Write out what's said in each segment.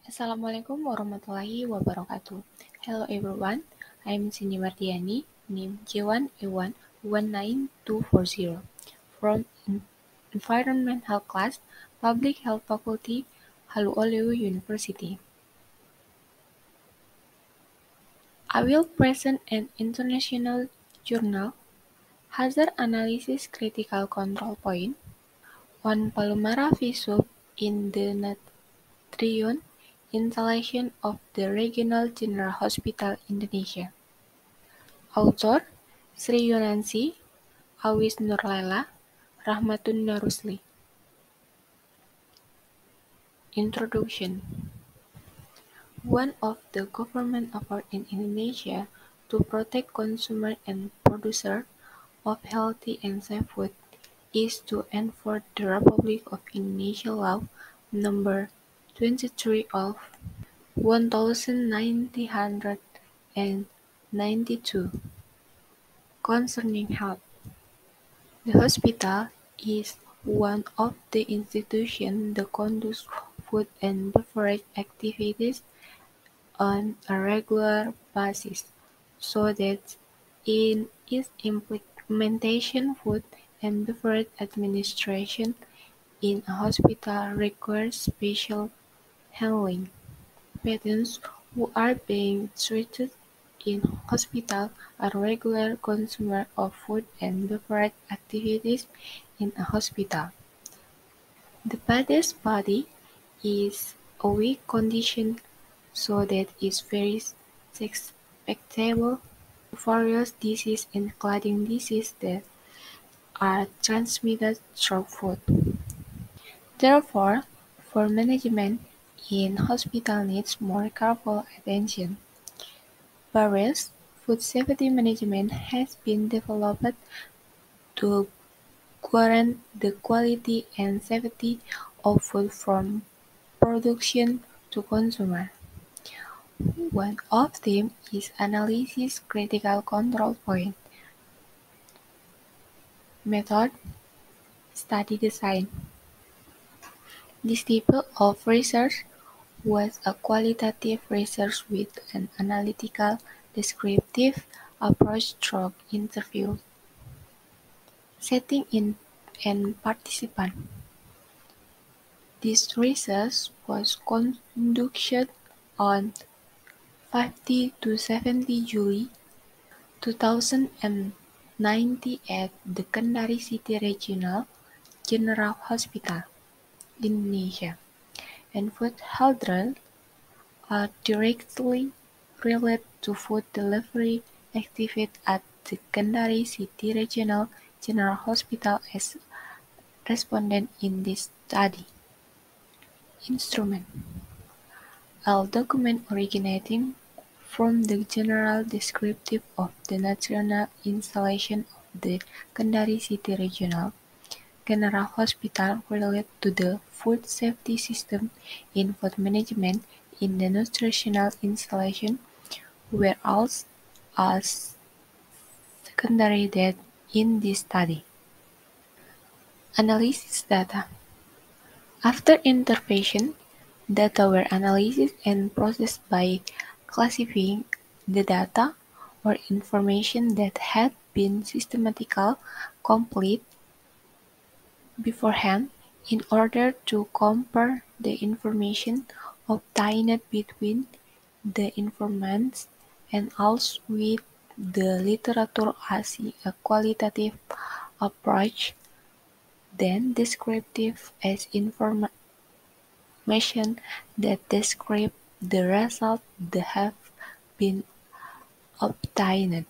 Assalamualaikum warahmatullahi wabarakatuh. Hello everyone, I'm Mardiyani, NIM J1A119240 from Environmental Class, Public Health Faculty, Haluoleo University. I will present an international journal, Hazard Analysis Critical Control Point, on Palomara Soup in the Natrion installation of the Regional General Hospital Indonesia. Author Sri Yunansi, Awis Nurlaila, Rahmatun Narusli. Introduction. One of the government efforts in Indonesia to protect consumers and producers of healthy and safe food is to enforce the Republic of Indonesia Law number 23 of 1992 concerning health. The hospital is one of the institutions that conducts food and beverage activities on a regular basis, so that in its implementation food and beverage administration in a hospital requires special handling. Patients who are being treated in hospital are regular consumers of food and beverage activities in a hospital. The patient's body is a weak condition, so that it's very susceptible to various diseases, including diseases that are transmitted through food. Therefore, food management in hospital needs more careful attention. Various food safety management has been developed to guarantee the quality and safety of food from production to consumer. One of them is analysis critical control point. Method, study design. This type of research was a qualitative research with an analytical, descriptive approach through interview, setting in and participant. This research was conducted on 50 to 70 July 2019 at the Kendari City Regional General Hospital, Indonesia, and food hazards are directly related to food delivery activities at the Kendari City Regional General Hospital as respondent in this study. Instrument. All documents originating from the general descriptive of the national installation of the Kendari City Regional General Hospital related to the food safety system in food management in the nutritional installation were also as secondary data in this study. Analysis data. After intervention, data were analyzed and processed by classifying the data or information that had been systematically complete beforehand in order to compare the information obtained between the informants and also with the literature as a qualitative approach, then descriptive as information that describe the result that have been obtained.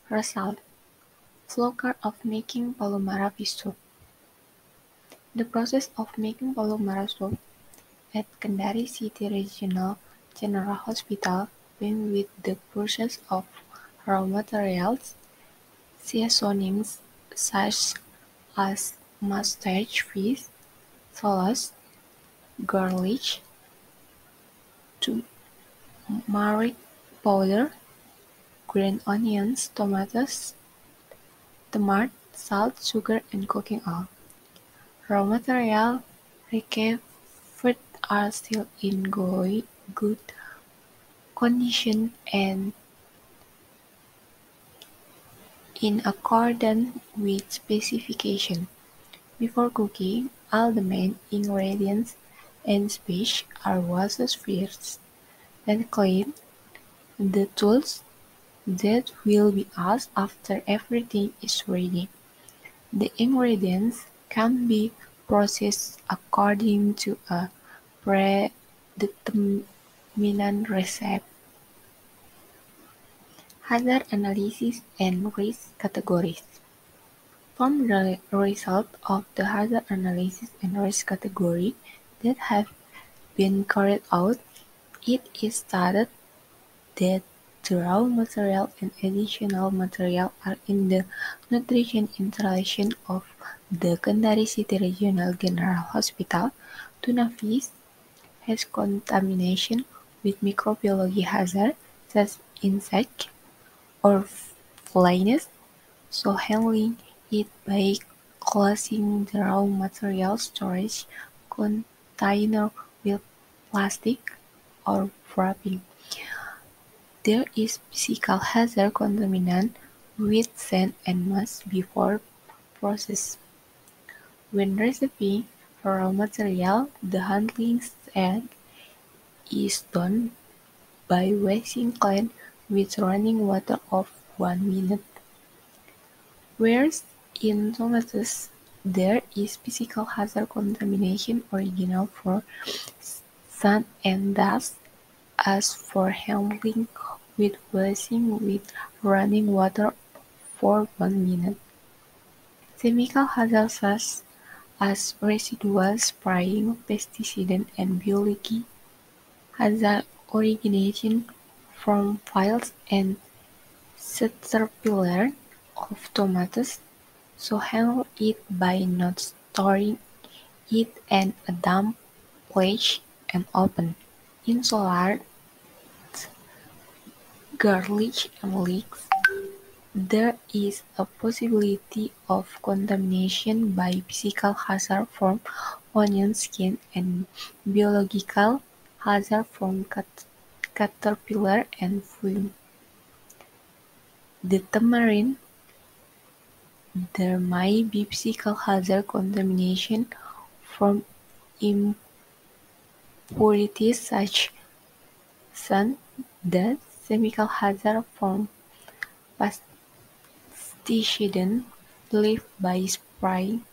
Result. Flowchart of making Palomara soup. The process of making Palomara soup at Kendari City Regional General Hospital began with the purchase of raw materials, seasonings such as mustard, fish, sauce, garlic, turmeric powder, green onions, tomatoes, tomato, salt, sugar, and cooking oil. Raw material recovered are still in good condition and in accordance with specification. Before cooking, all the main ingredients and spices are washed first, then cleaned. The tools that will be used after everything is ready. The ingredients can be processed according to a predetermined recipe. Hazard analysis and risk categories. From the result of the hazard analysis and risk category that have been carried out, it is stated that the raw material and additional material are in the nutrition installation of the Kendari City Regional General Hospital. Tuna fish has contamination with microbiology hazard such as insect or flies, so handling it by closing the raw material storage container with plastic or wrapping. There is physical hazard contaminant with sand and must before process. When receiving raw material, the handling step is done by washing clean with running water of 1 minute. Whereas in tomatoes, there is physical hazard contamination original for sand and dust. As for handling with washing with running water for 1 minute. Chemical hazards such as residual spraying, pesticide and biology hazard origination from files and caterpillar of tomatoes, so handle it by not storing it in a damp place and open. In solar garlic and leeks, there is a possibility of contamination by physical hazard from onion skin and biological hazard from caterpillar and fungi. The tamarind, there might be physical hazard contamination from impurities such as dust, chemical hazard from pesticide left by spraying,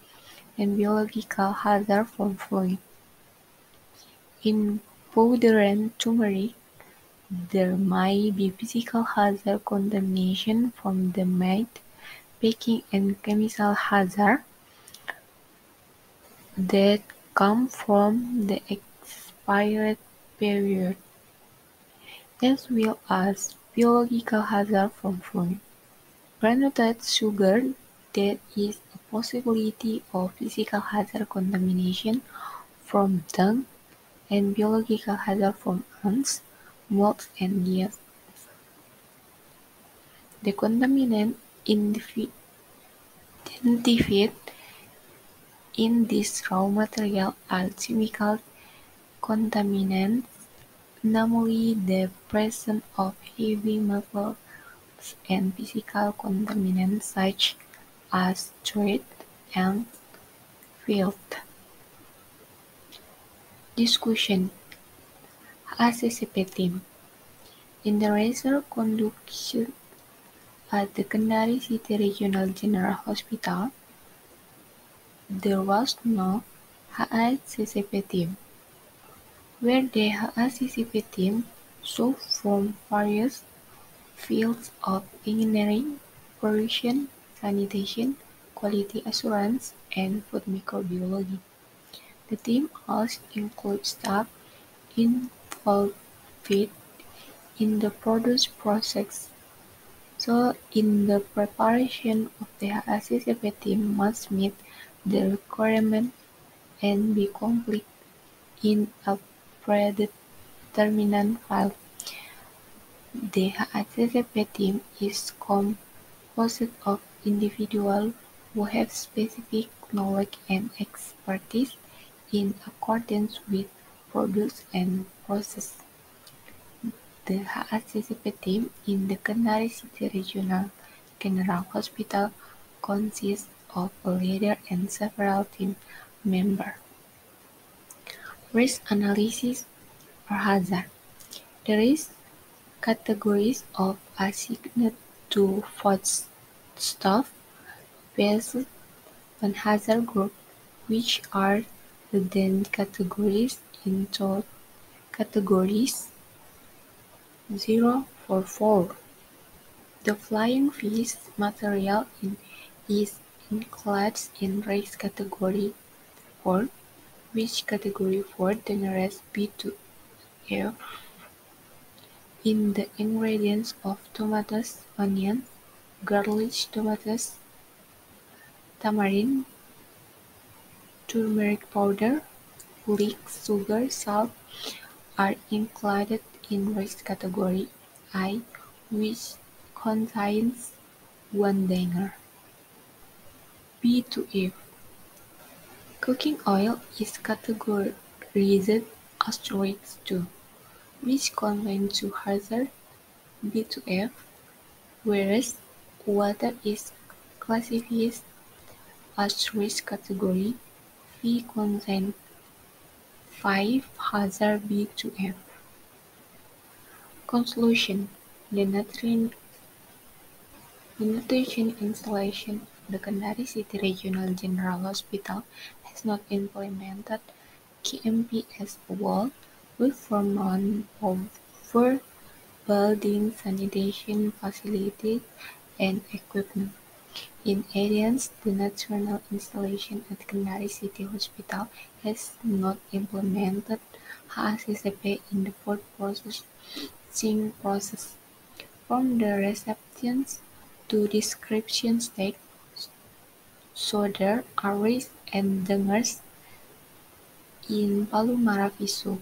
and biological hazard from fluid. In powder and turmeric, there might be physical hazard contamination from the meat packing and chemical hazard that come from the expired period, as well as biological hazard from food. Granulated sugar, there is a possibility of physical hazard contamination from dung and biological hazard from ants, moths and yeast. The contaminant identified in this raw material are chemical contaminants, namely the presence of heavy metals and physical contaminants such as lead and filth. Discussion: ACCP team. In the research conducted at the Kendari City Regional General Hospital, there was no HACCP team, where the HACCP team saw from various fields of engineering, pollution, sanitation, quality assurance, and food microbiology. The team also includes staff involved in the produce process. So, in the preparation of the HACCP team must meet the requirement and be complete in a predetermined file. The HACCP team is composed of individuals who have specific knowledge and expertise in accordance with produced and processed. The HACCP team in the Kendari City Regional General Hospital consists of a leader and several team members. Risk analysis or hazard. The risk categories of assigned to foodstuff based on hazard group, which are then categories into categories 0 for 4. The flying fish material is included in risk category 4, which category 4 generates B to F in the ingredients of tomatoes, onions, garlic, tomatoes, tamarind, turmeric powder, leek, sugar, salt are included in risk category I, which contains one danger. B to F. Cooking oil is categorized as risk 2, which contains two hazards B to F, whereas water is classified as risk category V contains 5 hazard B to F. Conclusion: The nutrition installation of the Kendari City Regional General Hospital has not implemented KMP as a whole, with from over building sanitation facilities and equipment. In addition, the national installation at Kendari City Hospital has not implemented HACCP in the food processing process, from the reception to description stage, so there are risks and dangers in Palu Maraviso.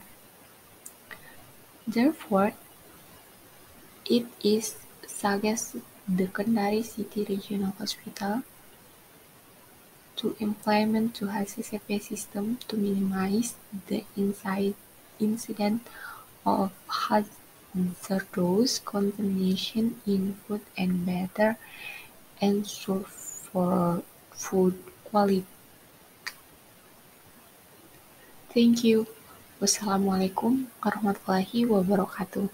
Therefore, it is suggested the Kendari City Regional Hospital to implement the HACCP system to minimize the incidence of hazardous contamination in food and better ensure for food quality. Thank you. Wassalamualaikum warahmatullahi wabarakatuh.